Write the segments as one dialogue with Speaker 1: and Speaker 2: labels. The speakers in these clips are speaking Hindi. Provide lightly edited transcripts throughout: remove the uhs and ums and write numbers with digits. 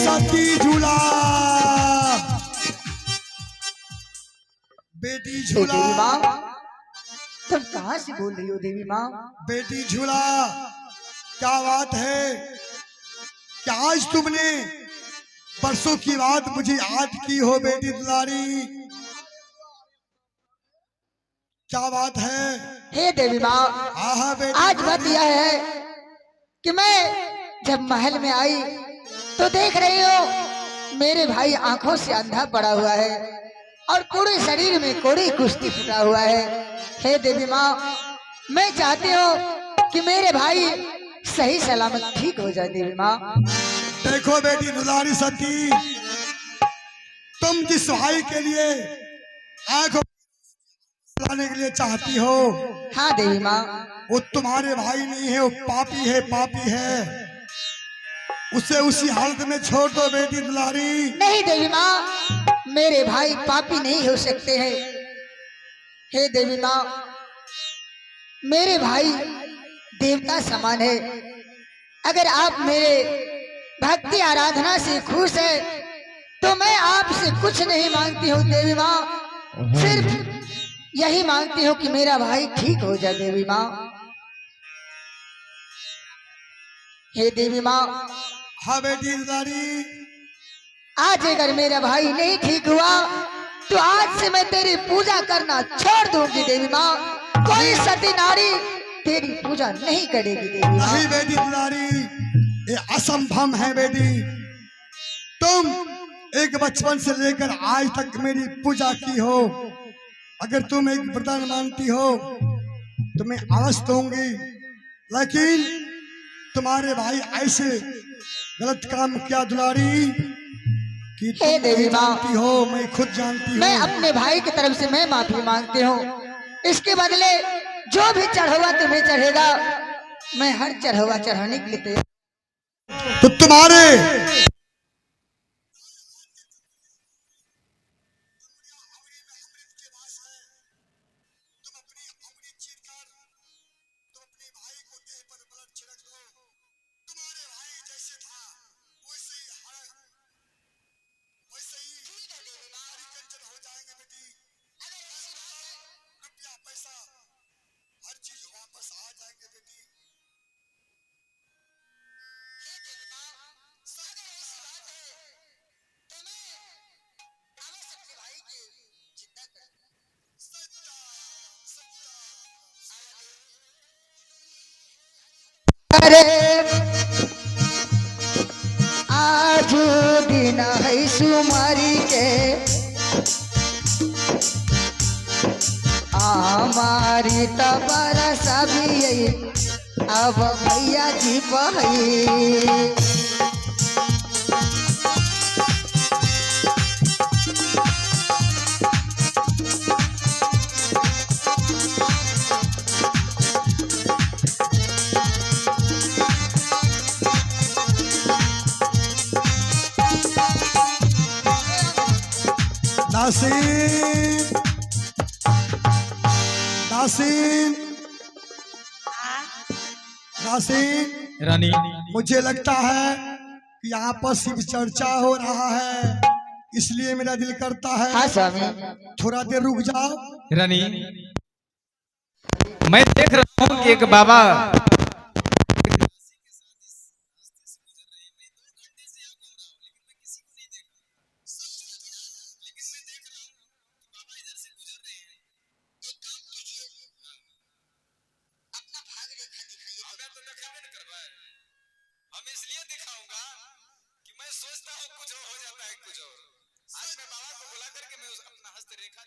Speaker 1: सती झूला, बेटी झूला।
Speaker 2: देवी माँ, तुम कहाँ से बोल रही हो देवी माँ?
Speaker 1: बेटी झूला, क्या बात है? क्या आज तुमने बरसों की बात मुझे याद की हो बेटी दुलारी? क्या बात है?
Speaker 2: हे देवी माँ,
Speaker 1: हाँ बेटी,
Speaker 2: आज बात यह है कि मैं जब महल में आई तो देख रही हो मेरे भाई आंखों से अंधा पड़ा हुआ है और पूरे शरीर में कोड़ी कुश्ती फुटा हुआ है। हे देवी माँ, मैं चाहती हूँ कि मेरे भाई सही सलामत ठीक हो जाए। देवी माँ
Speaker 1: देखो बेटी दुलारी सती, तुम जिस भाई के लिए आंखों लाने के लिए चाहती हो,
Speaker 2: हाँ देवी माँ,
Speaker 1: वो तुम्हारे भाई नहीं है, वो पापी है, पापी है। उसे उसी हालत में छोड़ दो बेटी दुलारी।
Speaker 2: नहीं देवी माँ, मेरे भाई पापी नहीं हो सकते हैं। हे देवी माँ, मेरे भाई देवता समान है। अगर आप मेरे भक्ति आराधना से खुश है तो मैं आपसे कुछ नहीं मांगती हूँ देवी माँ, सिर्फ यही मांगती हूँ कि मेरा भाई ठीक हो जाए। देवी माँ, हे देवी माँ,
Speaker 1: हाँ बेटी दुलारी,
Speaker 2: आज अगर मेरा भाई नहीं ठीक हुआ तो आज से मैं तेरी पूजा करना छोड़ दूंगी। देवी माँ, कोई सती नारी तेरी पूजा नहीं करेगी। देवी माँ,
Speaker 1: नहीं बेटी दुलारी, ये असंभव है बेटी। तुम एक बचपन से लेकर आज तक मेरी पूजा की हो, अगर तुम एक वरदान मांगती हो तो मैं अवश्य दूंगी, लेकिन तुम्हारे भाई ऐसे गलत काम किया दुलारी कि तुम
Speaker 2: हे देवी
Speaker 1: नहीं
Speaker 2: माँ,
Speaker 1: जानती हो, मैं खुद जानती हूँ।
Speaker 2: मैं अपने भाई की तरफ से मैं माफी मांगती हूँ। इसके बदले जो भी चढ़ावा तुम्हें चढ़ेगा मैं हर चढ़ावा चढ़ाने के लिए तैयार।
Speaker 1: तो तुम्हारे
Speaker 2: अरे आज दिन है सुमारी के, हमारी तबर सभी अब भैया जी बहई।
Speaker 1: नासिन, नासिन, नासिन,
Speaker 3: रानी,
Speaker 1: मुझे लगता है कि यहाँ पर शिव चर्चा हो रहा है, इसलिए मेरा दिल करता है
Speaker 2: हाँ स्वामी,
Speaker 1: थोड़ा देर रुक जाओ।
Speaker 3: रानी, मैं देख रहा हूँ कि एक बाबा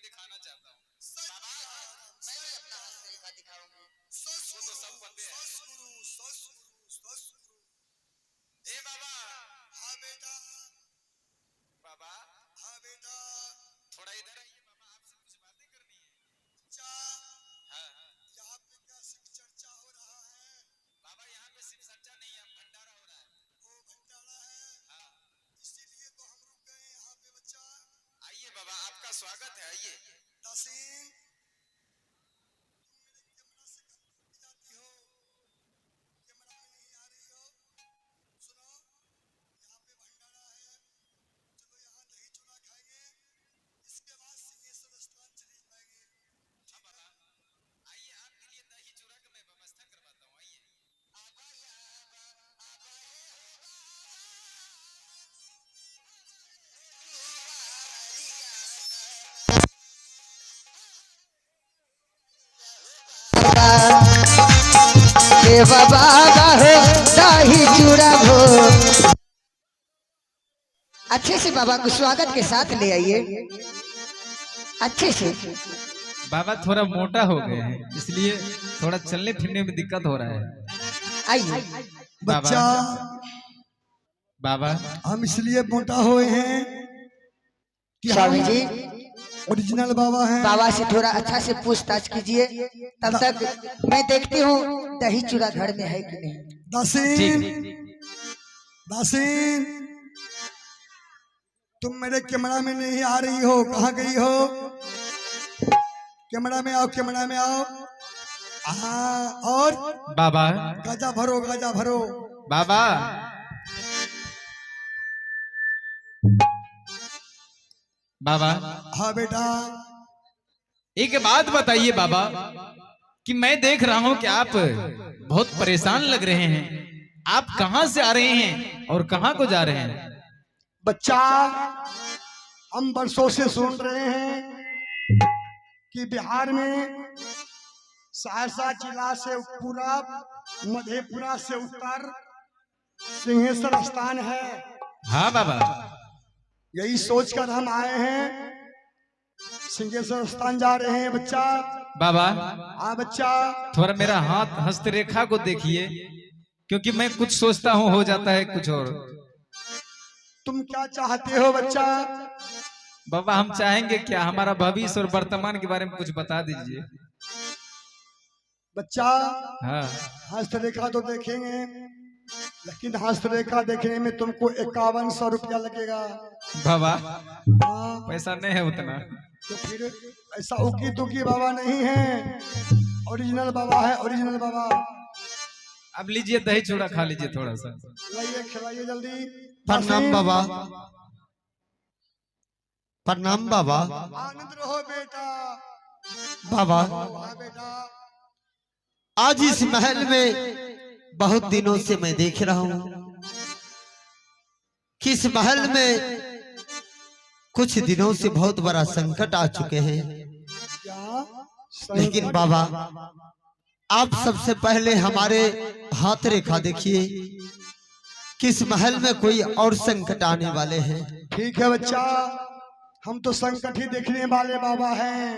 Speaker 3: दिखाना चाहता हूँ। बाबा, मैं भी अपना हस्त रेखा दिखाऊंगी। वो तो सब पते हैं। ए बाबा, हाँ बेटा, बाबा, हाँ बेटा, थोड़ा इधर आइए बाबा, आपसे कुछ बातें करनी है। अच्छा, हाँ, यहाँ पे क्या शिव चर्चा हो रहा है? बाबा यहाँ पे शिव चर्चा नहीं है, भंडारा हो रहा है। वो भंडारा है? हाँ, इसीलिए तो हम रुक गए यहाँ पे बच्चा। आइए बाबा, आपका स्वागत है, आइए। नासिन, कैमरा में नहीं आ रही हो, सुनो, यहाँ पे भंडारा है,
Speaker 2: बाबा हो दही चूड़ा भोग। अच्छे से बाबा को स्वागत के साथ ले आइए, अच्छे से।
Speaker 4: बाबा थोड़ा मोटा हो गए हैं, इसलिए थोड़ा चलने फिरने में दिक्कत हो रहा है।
Speaker 2: आइए
Speaker 1: बच्चा,
Speaker 4: बाबा
Speaker 1: हम इसलिए मोटा हुए हैं कि
Speaker 2: स्वामी
Speaker 1: हम
Speaker 2: जी
Speaker 1: ओरिजिनल बाबा हैं।
Speaker 2: बाबा से थोड़ा अच्छा से पूछताछ कीजिए, तब तक मैं देखती हूँ दही चूड़ा घर में है कि नहीं।
Speaker 1: दासीन, दासीन, तुम मेरे कैमरा में नहीं आ रही हो, कहाँ गई हो? कैमरा में आओ, कैमरा में आओ। हाँ, और
Speaker 4: बाबा
Speaker 1: गाजा भरो, गाजा भरो।
Speaker 4: बाबा बाबा
Speaker 1: हाँ बेटा,
Speaker 4: एक बात बताइए बाबा कि मैं देख रहा हूं कि आप बहुत परेशान लग रहे हैं। आप कहां से आ रहे हैं और कहां को जा रहे हैं?
Speaker 1: बच्चा, हम बरसों से सुन रहे हैं कि बिहार में सहरसा जिला से पूरब, मधेपुरा से उत्तर सिंहेश्वर स्थान है।
Speaker 4: हाँ बाबा,
Speaker 1: यही सोचकर हम आए हैं, सिंहेश्वर स्थान जा रहे हैं बच्चा।
Speaker 4: बाबा
Speaker 1: हाँ बच्चा,
Speaker 4: थोड़ा मेरा हाथ हस्तरेखा को देखिए, क्योंकि मैं कुछ सोचता हूँ हो जाता है कुछ और।
Speaker 1: तुम क्या चाहते हो बच्चा?
Speaker 4: बाबा हम चाहेंगे क्या, हमारा भविष्य और वर्तमान के बारे में कुछ बता दीजिए।
Speaker 1: बच्चा,
Speaker 4: हाँ
Speaker 1: हस्तरेखा तो देखेंगे, लेकिन हस्तरेखा देखने में तुमको 5100 रुपया लगेगा।
Speaker 4: बाबा
Speaker 1: हाँ,
Speaker 4: पैसा नहीं है उतना।
Speaker 1: तो फिर ऐसा उकी तुकी बाबा नहीं है, ओरिजिनल बाबा है, ओरिजिनल बाबा।
Speaker 4: अब लीजिए दही चूड़ा खा लीजिए थोड़ा सा।
Speaker 1: खिलाइए, खिलाइए जल्दी।
Speaker 5: प्रणाम बाबा। प्रणाम बाबा।
Speaker 1: आनंद रहो बेटा।
Speaker 5: बाबा
Speaker 1: हाँ बेटा,
Speaker 5: आज इस महल में बहुत दिनों से मैं देख रहा हूँ कि इस महल में कुछ दिनों से बहुत बड़ा संकट आ चुके हैं।
Speaker 1: क्या?
Speaker 5: लेकिन बाबा आप सबसे पहले हमारे हाथ रेखा देखिए कि इस महल में कोई और संकट आने वाले हैं।
Speaker 1: ठीक है बच्चा, हम तो संकट ही देखने वाले बाबा हैं।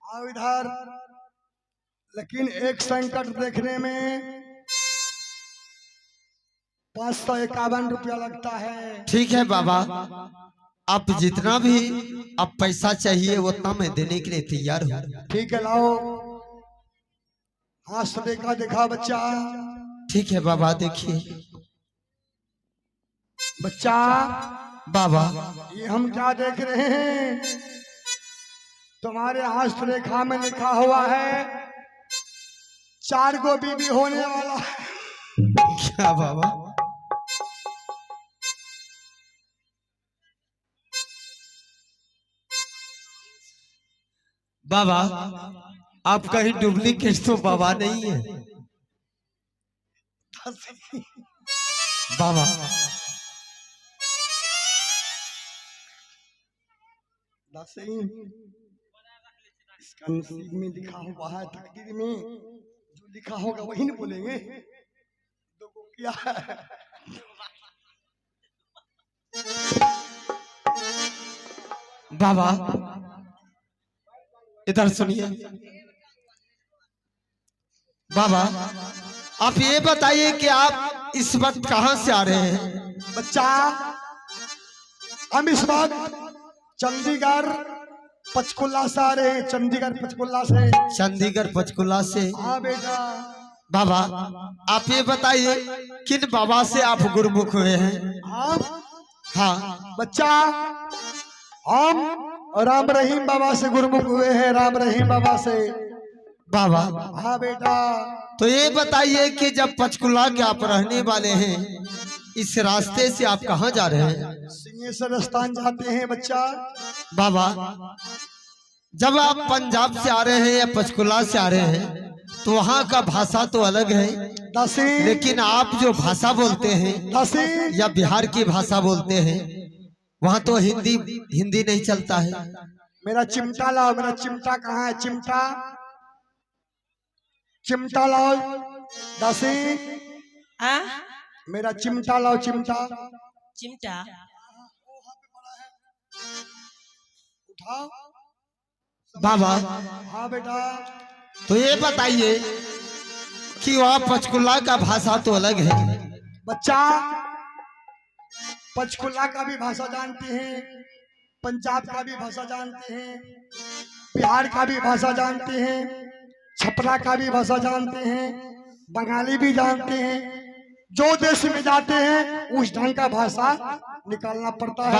Speaker 1: आओ इधर। लेकिन एक संकट देखने में 551 रुपया लगता है।
Speaker 5: ठीक है बाबा, आप जितना भी आप पैसा चाहिए उतना मैं देने के लिए तैयार हूँ।
Speaker 1: ठीक है, लाओ। हाँ देखा देखा बच्चा।
Speaker 5: ठीक है बाबा, देखिए
Speaker 1: बच्चा,
Speaker 5: बाबा
Speaker 1: ये हम क्या देख रहे हैं? तुम्हारे हस्तरेखा में लिखा हुआ है 4 गो बीबी होने वाला है।
Speaker 5: क्या बाबा? बाबा आप कहीं डुप्लीकेट तो बाबा नहीं है? बाबा
Speaker 1: इसका नसीब में लिखा हुआ है, तकदीर में जो लिखा होगा वही न बोलेंगे। दो को क्या है?
Speaker 5: बाबा इधर सुनिए। बाबा आप ये बताइए कि आप इस वक्त कहां से आ रहे हैं?
Speaker 1: बच्चा, हम इस वक्त चंडीगढ़ पंचकुला से आ रहे हैं। चंडीगढ़ पंचकुला से।
Speaker 5: चंडीगढ़ पंचकुला से।
Speaker 1: हाँ बेटा।
Speaker 5: बाबा आप ये बताइए किन बाबा से आप गुरुमुख हुए हैं?
Speaker 1: आप?
Speaker 5: हाँ
Speaker 1: बच्चा, हम राम रहीम बाबा से गुरुमुख हुए हैं। राम रहीम बाबा से।
Speaker 5: बाबा
Speaker 1: हाँ बेटा।
Speaker 5: तो ये बताइए कि जब पंचकुला के आप रहने वाले हैं, इस रास्ते से आप कहाँ जा रहे हैं?
Speaker 1: सिंहेश्वर स्थान जाते हैं बच्चा।
Speaker 5: बाबा जब आप पंजाब से आ रहे हैं या पंचकुला से आ रहे हैं तो वहाँ का भाषा तो अलग है, लेकिन आप जो भाषा बोलते हैं या बिहार की भाषा बोलते हैं, वहाँ तो हिंदी नहीं चलता है।
Speaker 1: मेरा चिमटा लाओ। मेरा चिमटा कहाँ है? चिमटा, चिमटा लाओ। दासी
Speaker 6: आ
Speaker 1: मेरा चिमटा लाओ, चिमटा
Speaker 6: चिमटा
Speaker 1: उठाओ।
Speaker 5: बाबा
Speaker 1: हाँ बेटा।
Speaker 5: तो ये बताइए कि वहाँ पंचकुला का भाषा तो अलग है।
Speaker 1: बच्चा पंचकुला का भी भाषा जानते हैं, पंजाब का भी भाषा जानते हैं, बिहार का भी भाषा जानते हैं, छपरा का भी भाषा जानते हैं, बंगाली भी जानते हैं। जो देश में जाते हैं उस ढंग का भाषा निकालना पड़ता है।